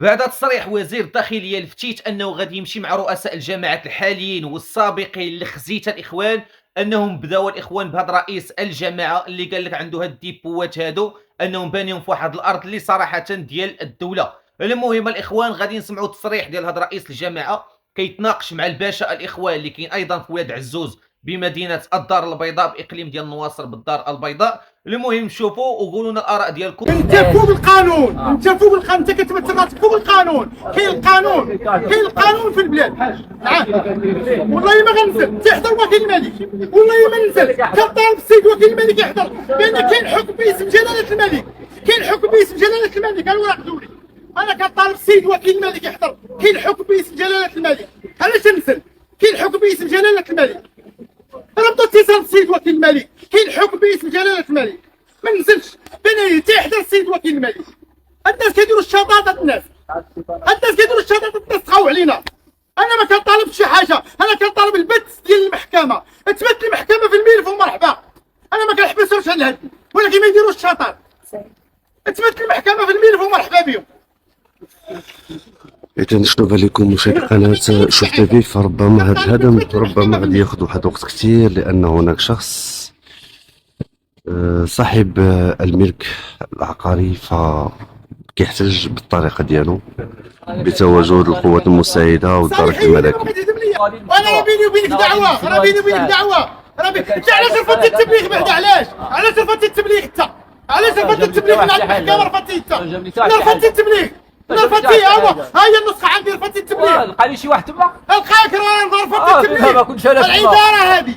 بعد تصريح وزير الداخلية الفتيت أنه غادي يمشي مع رؤساء الجامعات الحاليين والسابقين لخزية الإخوان، أنهم بداو الإخوان بهذا رئيس الجامعة اللي قال لك عنده هاد الديبوات هادو، أنهم بانيهم في واحد الأرض اللي صراحةً ديال الدولة. المهم الإخوان غادي نسمعوا التصريح ديال هاد رئيس الجامعة كيتناقش مع الباشا الإخوان اللي كاين أيضًا في ولاد عزوز بمدينة الدار البيضاء بإقليم ديال نواصر بالدار البيضاء. المهم شوفوا وقولوا لنا الآراء ديالكم. انت فوق القانون، انت فوق القانون، انت كتمثل راسك فوق القانون. كاين القانون، كاين القانون في البلاد. نعم والله ما غنزل تحضر وكيل الملك، والله ما ننزل. كنطالب السيد وكيل الملك يحضر بان كاين حكم باسم جلاله الملك، كاين حكم باسم جلاله الملك. الوراق دوري انا كنطالب السيد وكيل الملك يحضر، كاين حكم باسم جلاله الملك. علاش ننزل؟ كاين حكم باسم جلاله الملك. ربطوا اتصال السيد وكيل الملك، كاين حكم باسم جلاله الملك. ما ننزلش بين تحضر السيد وكيل الملك. الناس كيديروا الشطاطه، الناس كيديروا الشطاطه، الناس تخاو علينا. انا ما كنطالبش شي حاجه، انا كنطالب البث ديال المحكمه، تبت المحكمه في الملف ومرحبا. انا ما كنحبسهمش على الهد، ولكن ما يديروش الشطاط. تبت المحكمه في الملف ومرحبا بهم. إذا شنو بان لكم مشاهدي قناة شوف تيفي؟ فربما هذا الهدم ربما غادي ياخذ واحد الوقت كثير، لأن هناك شخص صاحب الملك العقاري فكيحتج بالطريقة ديالو بتواجد القوات المساعدة والدرك الملكي. وانا راه بيني وبينك دعوه، راه بيني وبينك دعوه. انت علاش رفضتي التبليغ بعدا؟ علاش رفضتي التبليغ انت؟ علاش رفضتي التبليغ من عند المحكمه؟ رفضتي انت، رفضتي التبليغ، رفضتي. ها هي النسخه عندي، رفضتي التبليغ. لقى لي شي واحد تما القاك راه رفضتي التبليغ. ما كنتش انا العباره هذه